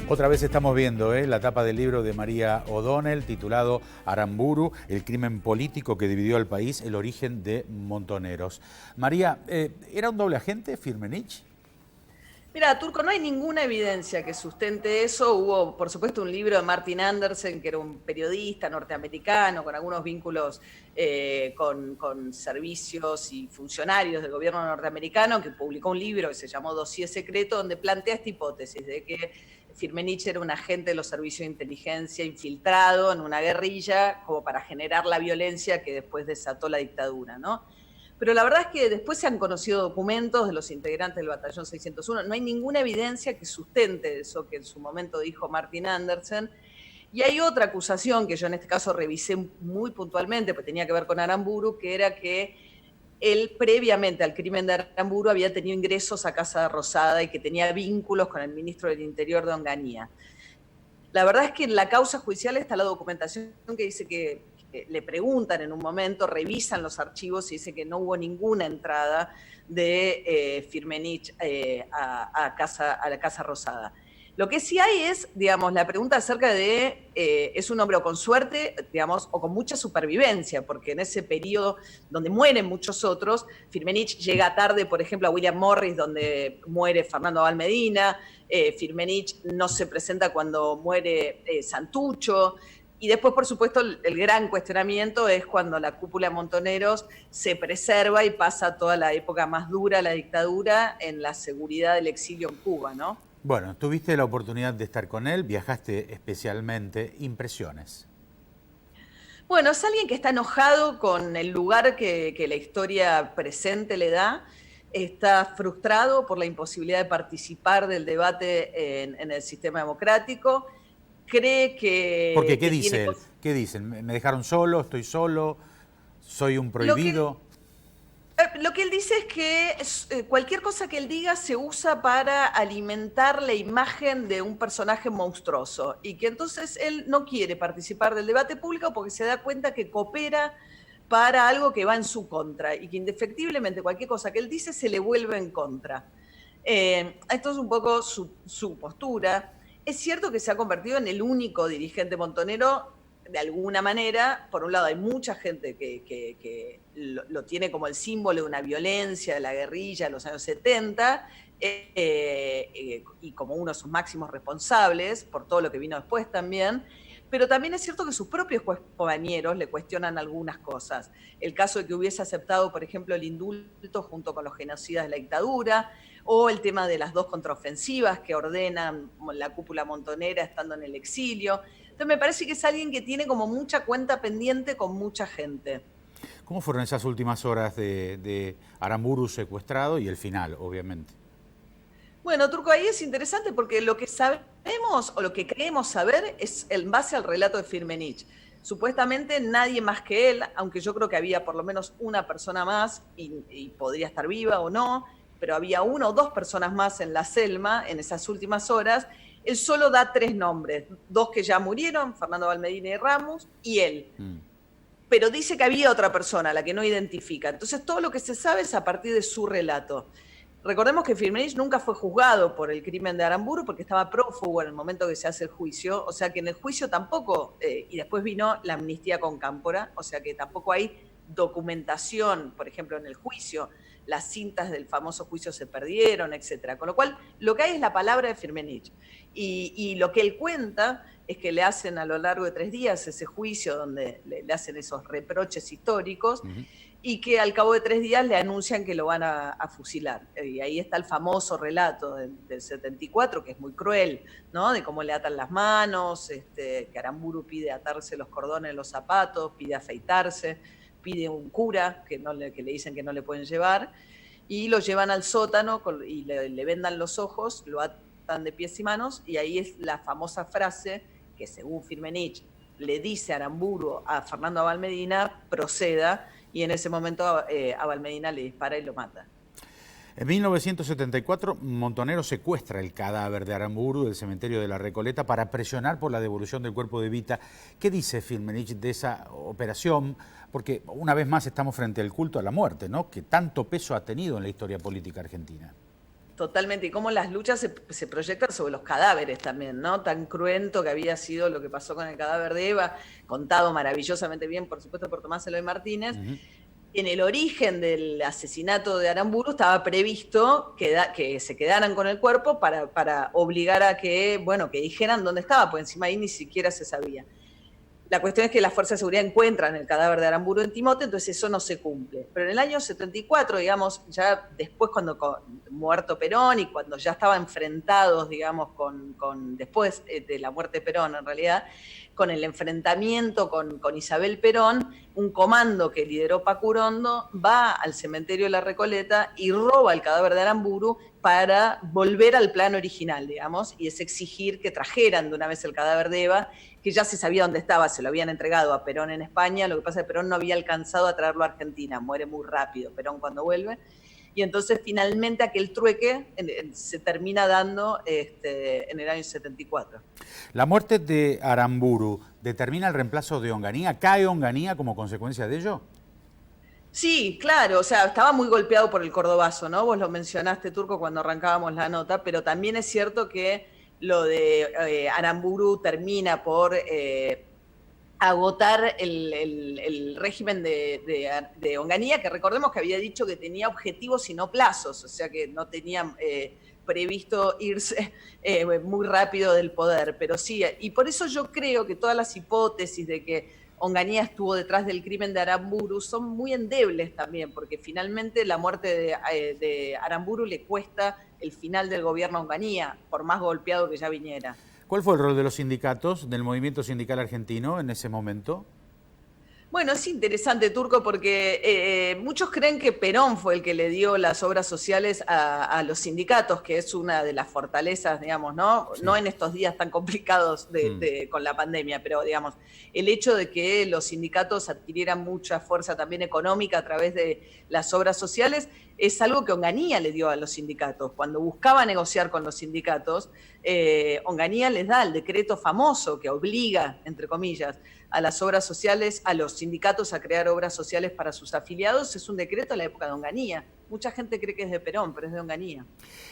Otra vez estamos viendo la tapa del libro de María O'Donnell titulado Aramburu, el crimen político que dividió al país, el origen de Montoneros. María, ¿era un doble agente, Firmenich? Mira, Turco, no hay ninguna evidencia que sustente eso. Hubo, por supuesto, un libro de Martin Andersen, que era un periodista norteamericano con algunos vínculos con servicios y funcionarios del gobierno norteamericano, que publicó un libro que se llamó Dossier Secreto, donde plantea esta hipótesis de que Firmenich era un agente de los servicios de inteligencia infiltrado en una guerrilla como para generar la violencia que después desató la dictadura, ¿no? Pero la verdad es que después se han conocido documentos de los integrantes del Batallón 601. No hay ninguna evidencia que sustente eso que en su momento dijo Martin Andersen. Y hay otra acusación que yo en este caso revisé muy puntualmente, porque tenía que ver con Aramburu, que era que él previamente al crimen de Aramburu había tenido ingresos a Casa Rosada y que tenía vínculos con el ministro del Interior de Onganía. La verdad es que en la causa judicial está la documentación que dice que le preguntan en un momento, revisan los archivos y dice que no hubo ninguna entrada de Firmenich a la Casa Rosada. Lo que sí hay es, digamos, la pregunta acerca de, ¿es un hombre o con suerte, digamos, o con mucha supervivencia? Porque en ese periodo donde mueren muchos otros, Firmenich llega tarde, por ejemplo, a William Morris, donde muere Fernando Abal Medina, Firmenich no se presenta cuando muere Santucho. Y después, por supuesto, el gran cuestionamiento es cuando la cúpula de Montoneros se preserva y pasa toda la época más dura de la dictadura en la seguridad del exilio en Cuba, ¿no? Bueno, tuviste la oportunidad de estar con él, viajaste especialmente. ¿Impresiones? Bueno, es alguien que está enojado con el lugar que la historia presente le da, está frustrado por la imposibilidad de participar del debate en el sistema democrático, cree Porque, ¿qué que dice tiene... él? ¿Qué dicen? ¿Me dejaron solo? ¿Estoy solo? ¿Soy un prohibido? Lo que él dice es que cualquier cosa que él diga se usa para alimentar la imagen de un personaje monstruoso y que entonces él no quiere participar del debate público porque se da cuenta que coopera para algo que va en su contra y que indefectiblemente cualquier cosa que él dice se le vuelve en contra. Esto es un poco su postura. Es cierto que se ha convertido en el único dirigente montonero de alguna manera. Por un lado hay mucha gente que lo tiene como el símbolo de una violencia, de la guerrilla de los años 70, y como uno de sus máximos responsables, por todo lo que vino después también. Pero también es cierto que sus propios compañeros le cuestionan algunas cosas. El caso de que hubiese aceptado, por ejemplo, el indulto junto con los genocidas de la dictadura, o el tema de las dos contraofensivas que ordenan la cúpula montonera estando en el exilio. Entonces me parece que es alguien que tiene como mucha cuenta pendiente con mucha gente. ¿Cómo fueron esas últimas horas de Aramburu secuestrado y el final, obviamente? Bueno, Turco, ahí es interesante porque lo que sabemos o lo que creemos saber es en base al relato de Firmenich. Supuestamente nadie más que él, aunque yo creo que había por lo menos una persona más y podría estar viva o no, pero había una o dos personas más en la Selma en esas últimas horas. Él solo da tres nombres, dos que ya murieron, Fernando Abal Medina y Ramos, y él. Pero dice que había otra persona, la que no identifica. Entonces todo lo que se sabe es a partir de su relato. Recordemos que Firmenich nunca fue juzgado por el crimen de Aramburu porque estaba prófugo en el momento que se hace el juicio, o sea que en el juicio tampoco, y después vino la amnistía con Cámpora, o sea que tampoco hay documentación, por ejemplo, en el juicio, las cintas del famoso juicio se perdieron, etcétera. Con lo cual, lo que hay es la palabra de Firmenich. Y lo que él cuenta es que le hacen a lo largo de 3 días ese juicio donde le hacen esos reproches históricos, y que al cabo de 3 días le anuncian que lo van a fusilar. Y ahí está el famoso relato del 74, que es muy cruel, ¿no? De cómo le atan las manos, que Aramburu pide atarse los cordones de los zapatos, pide afeitarse, pide un cura que le dicen que no le pueden llevar, y lo llevan al sótano y le vendan los ojos, lo atan de pies y manos, y ahí es la famosa frase que según Firmenich le dice Aramburu a Fernando Abal Medina: proceda, y en ese momento Abal Medina le dispara y lo mata. En 1974, Montonero secuestra el cadáver de Aramburu del cementerio de la Recoleta para presionar por la devolución del cuerpo de Evita. ¿Qué dice Firmenich de esa operación? Porque una vez más estamos frente al culto a la muerte, ¿no?, que tanto peso ha tenido en la historia política argentina. Totalmente, y cómo las luchas se proyectan sobre los cadáveres también, ¿no? Tan cruento que había sido lo que pasó con el cadáver de Eva, contado maravillosamente bien, por supuesto, por Tomás Eloy Martínez. En el origen del asesinato de Aramburu estaba previsto que se quedaran con el cuerpo para obligar a que, bueno, que dijeran dónde estaba, porque encima ahí ni siquiera se sabía. La cuestión es que las fuerzas de seguridad encuentran el cadáver de Aramburu en Timote, entonces eso no se cumple. Pero en el año 74, digamos, ya después cuando muerto Perón y cuando ya estaban enfrentados, digamos, después de la muerte de Perón en realidad, con el enfrentamiento con Isabel Perón, un comando que lideró Pacurondo va al cementerio de la Recoleta y roba el cadáver de Aramburu para volver al plan original, digamos, y es exigir que trajeran de una vez el cadáver de Eva, que ya se sabía dónde estaba, se lo habían entregado a Perón en España, lo que pasa es que Perón no había alcanzado a traerlo a Argentina, muere muy rápido Perón cuando vuelve, y entonces finalmente aquel trueque se termina dando en el año 74. ¿La muerte de Aramburu determina el reemplazo de Onganía? ¿Cae Onganía como consecuencia de ello? Sí, claro, o sea, estaba muy golpeado por el cordobazo, ¿no? Vos lo mencionaste, Turco, cuando arrancábamos la nota, pero también es cierto que lo de Aramburu termina por agotar el régimen de Onganía, que recordemos que había dicho que tenía objetivos y no plazos, o sea que no tenía previsto irse muy rápido del poder, pero sí, y por eso yo creo que todas las hipótesis de que Onganía estuvo detrás del crimen de Aramburu son muy endebles también, porque finalmente la muerte de Aramburu le cuesta el final del gobierno a Onganía, por más golpeado que ya viniera. ¿Cuál fue el rol de los sindicatos, del movimiento sindical argentino en ese momento? Bueno, es interesante, Turco, porque muchos creen que Perón fue el que le dio las obras sociales a los sindicatos, que es una de las fortalezas, digamos, ¿no? Sí. No en estos días tan complicados con la pandemia, pero, digamos, el hecho de que los sindicatos adquirieran mucha fuerza también económica a través de las obras sociales es algo que Onganía le dio a los sindicatos. Cuando buscaba negociar con los sindicatos, Onganía les da el decreto famoso que obliga, entre comillas, a las obras sociales, a los sindicatos a crear obras sociales para sus afiliados. Es un decreto de la época de Onganía. Mucha gente cree que es de Perón, pero es de Onganía.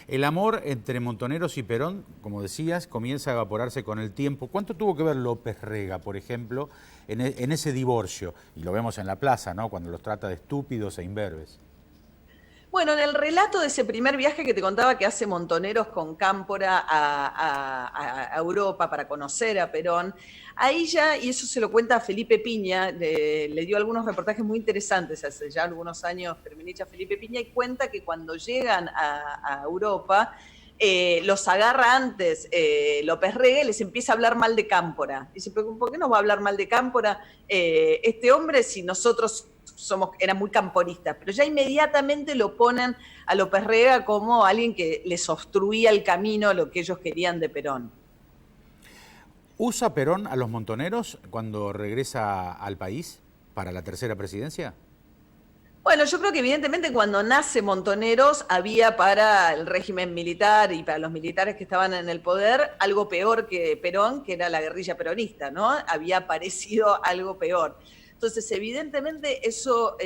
El amor entre Montoneros y Perón, como decías, comienza a evaporarse con el tiempo. ¿Cuánto tuvo que ver López Rega, por ejemplo, en ese divorcio? Y lo vemos en la plaza, ¿no? Cuando los trata de estúpidos e imberbes. Bueno, en el relato de ese primer viaje que te contaba que hace Montoneros con Cámpora a Europa para conocer a Perón, ahí ya, y eso se lo cuenta a Felipe Piña, le dio algunos reportajes muy interesantes hace ya algunos años, Firmenich Felipe Piña, y cuenta que cuando llegan a Europa, los agarra antes López Rega y les empieza a hablar mal de Cámpora. Dice, ¿por qué nos va a hablar mal de Cámpora este hombre si nosotros eran muy camporistas? Pero ya inmediatamente lo ponen a López Rega como alguien que les obstruía el camino a lo que ellos querían de Perón. ¿Usa Perón a los montoneros cuando regresa al país para la tercera presidencia? Bueno, yo creo que evidentemente cuando nace Montoneros había para el régimen militar y para los militares que estaban en el poder algo peor que Perón, que era la guerrilla peronista, ¿no? Había aparecido algo peor. Entonces, evidentemente eso,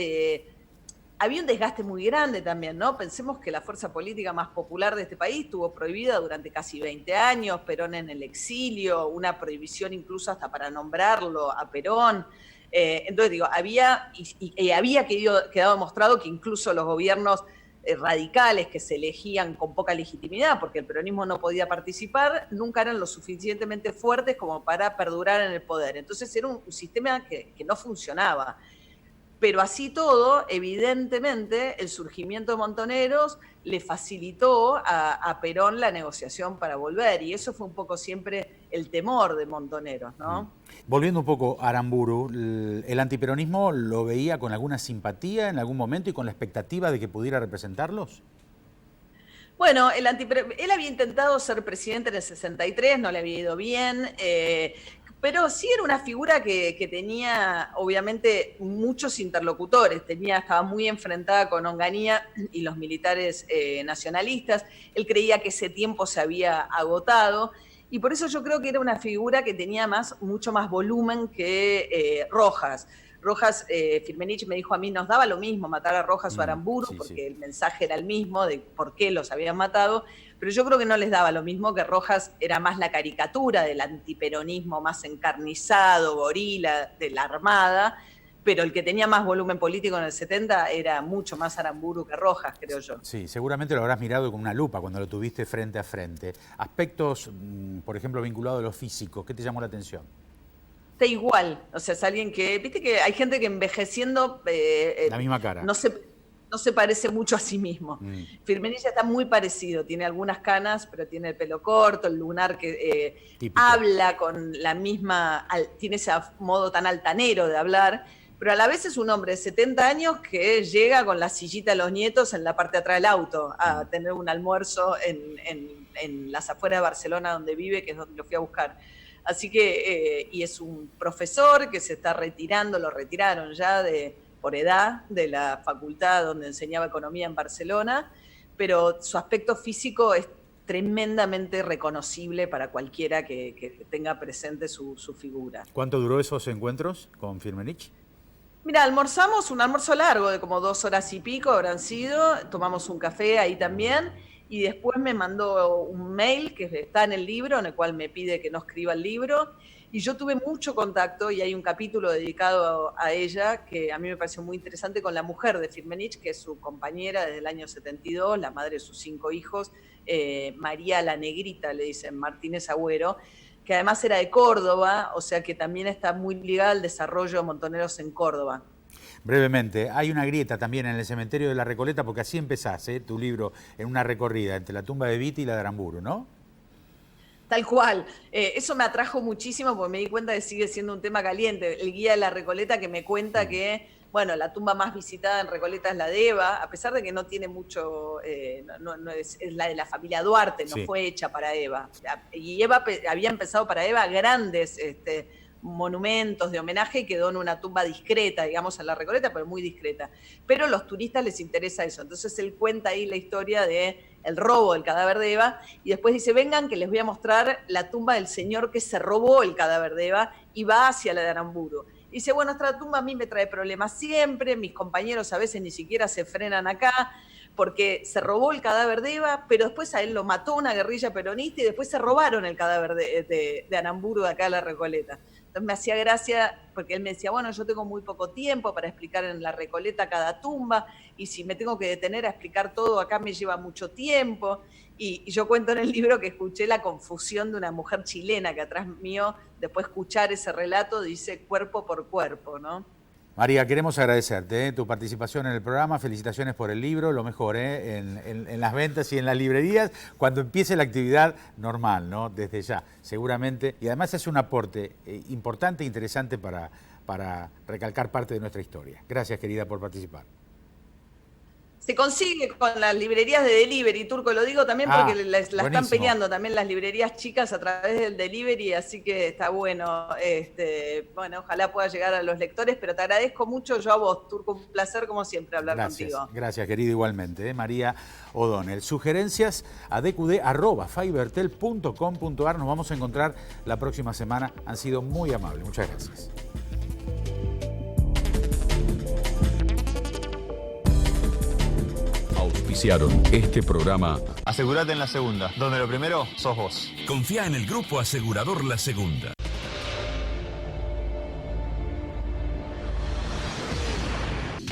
había un desgaste muy grande también, ¿no? Pensemos que la fuerza política más popular de este país estuvo prohibida durante casi 20 años, Perón en el exilio, una prohibición incluso hasta para nombrarlo a Perón. Entonces, digo, había quedado demostrado que incluso los gobiernos radicales que se elegían con poca legitimidad, porque el peronismo no podía participar, nunca eran lo suficientemente fuertes como para perdurar en el poder. Entonces era un sistema que no funcionaba. Pero así todo, evidentemente, el surgimiento de Montoneros le facilitó a Perón la negociación para volver, y eso fue un poco siempre el temor de Montoneros, ¿no? Volviendo un poco a Aramburu, ¿el antiperonismo lo veía con alguna simpatía en algún momento y con la expectativa de que pudiera representarlos? Bueno, él había intentado ser presidente en el 63, no le había ido bien, pero sí era una figura que tenía, obviamente, muchos interlocutores. Estaba muy enfrentada con Onganía y los militares nacionalistas. Él creía que ese tiempo se había agotado. Y por eso yo creo que era una figura que tenía mucho más volumen que Rojas. Rojas, Firmenich me dijo a mí, nos daba lo mismo matar a Rojas o a Aramburu, sí, porque sí. el mensaje era el mismo de por qué los habían matado, pero yo creo que no les daba lo mismo, que Rojas era más la caricatura del antiperonismo más encarnizado, gorila, de la Armada, pero el que tenía más volumen político en el 70 era mucho más Aramburu que Rojas, creo yo. Sí, seguramente lo habrás mirado con una lupa cuando lo tuviste frente a frente. Aspectos, por ejemplo, vinculados a lo físico, ¿qué te llamó la atención? Está igual, o sea, es alguien que, viste que hay gente que envejeciendo La misma cara. no se parece mucho a sí mismo. Firmenich está muy parecido, tiene algunas canas, pero tiene el pelo corto, el lunar que habla con la misma, tiene ese modo tan altanero de hablar, pero a la vez es un hombre de 70 años que llega con la sillita de los nietos en la parte de atrás del auto a tener un almuerzo en las afueras de Barcelona donde vive, que es donde lo fui a buscar. Así que, y es un profesor que se está retirando, lo retiraron ya por edad de la facultad donde enseñaba economía en Barcelona, pero su aspecto físico es tremendamente reconocible para cualquiera que tenga presente su figura. ¿Cuánto duró esos encuentros con Firmenich? Mira, almorzamos un almuerzo largo de como 2 horas y pico habrán sido, tomamos un café ahí también, y después me mandó un mail que está en el libro, en el cual me pide que no escriba el libro, y yo tuve mucho contacto, y hay un capítulo dedicado a ella, que a mí me pareció muy interesante, con la mujer de Firmenich, que es su compañera desde el año 72, la madre de sus 5 hijos, María la Negrita, le dicen, Martínez Agüero, que además era de Córdoba, o sea que también está muy ligada al desarrollo de Montoneros en Córdoba. Brevemente, hay una grieta también en el cementerio de la Recoleta, porque así empezás, tu libro, en una recorrida entre la tumba de Evita y la de Aramburu, ¿no? Tal cual. Eso me atrajo muchísimo porque me di cuenta que sigue siendo un tema caliente. El guía de la Recoleta que me cuenta que, bueno, la tumba más visitada en Recoleta es la de Eva, a pesar de que no tiene mucho, no es la de la familia Duarte, no fue hecha para Eva. Y Eva había empezado para Eva grandes monumentos de homenaje y quedó en una tumba discreta, digamos, en la Recoleta, pero muy discreta. Pero a los turistas les interesa eso. Entonces él cuenta ahí la historia de el robo del cadáver de Eva, y después dice, vengan que les voy a mostrar la tumba del señor que se robó el cadáver de Eva y va hacia la de Aramburu. Y dice, bueno, esta tumba a mí me trae problemas siempre, mis compañeros a veces ni siquiera se frenan acá, porque se robó el cadáver de Eva, pero después a él lo mató una guerrilla peronista y después se robaron el cadáver de Aramburu de acá a la Recoleta. Entonces me hacía gracia porque él me decía, bueno, yo tengo muy poco tiempo para explicar en la Recoleta cada tumba y si me tengo que detener a explicar todo acá me lleva mucho tiempo. Y yo cuento en el libro que escuché la confusión de una mujer chilena que atrás mío, después de escuchar ese relato, dice cuerpo por cuerpo, ¿no? María, queremos agradecerte tu participación en el programa, felicitaciones por el libro, lo mejor en las ventas y en las librerías, cuando empiece la actividad normal, ¿no? Desde ya, seguramente, y además es un aporte importante e interesante para recalcar parte de nuestra historia. Gracias, querida, por participar. Se consigue con las librerías de delivery, Turco, lo digo también porque la están peleando también las librerías chicas a través del delivery, así que está bueno, bueno, ojalá pueda llegar a los lectores, pero te agradezco mucho, yo a vos, Turco, un placer como siempre hablar contigo. Gracias, querido, igualmente, María O'Donnell. Sugerencias a dqd@fibertel.com.ar, nos vamos a encontrar la próxima semana, han sido muy amables, muchas gracias. Auspiciaron este programa. Asegúrate en la segunda, donde lo primero sos vos. Confía en el grupo asegurador La Segunda.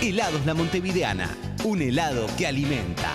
Helados La Montevideana, un helado que alimenta.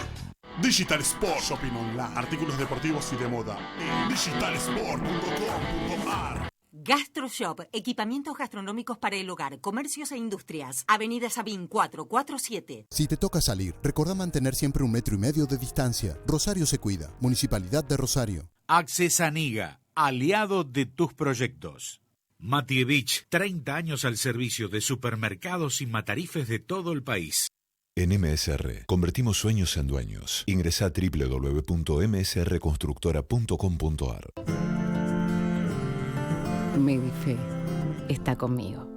Digital Sport Shopping Online. Artículos deportivos y de moda en digitalsport.com.ar. GastroShop, equipamientos gastronómicos para el hogar, comercios e industrias. Avenida Sabín 447. Si te toca salir, recordá mantener siempre 1,5 metros de distancia. Rosario se cuida. Municipalidad de Rosario. Accesaniga, aliado de tus proyectos. Matievich, 30 años al servicio de supermercados y matarifes de todo el país. En MSR, convertimos sueños en dueños. Ingresá a www.msrconstructora.com.ar. Medife está conmigo.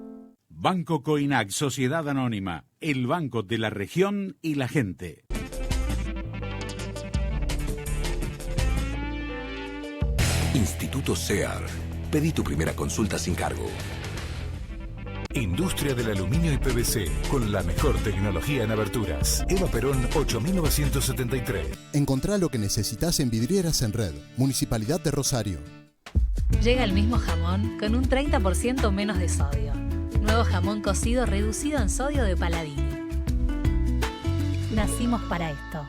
Banco Coinac, Sociedad Anónima, el banco de la región y la gente. Instituto CEAR. Pedí tu primera consulta sin cargo. Industria del aluminio y PVC, con la mejor tecnología en aberturas. Eva Perón 8973. Encontrá lo que necesitas en Vidrieras en Red, Municipalidad de Rosario. Llega el mismo jamón con un 30% menos de sodio. Nuevo jamón cocido reducido en sodio de Paladini. Nacimos para esto.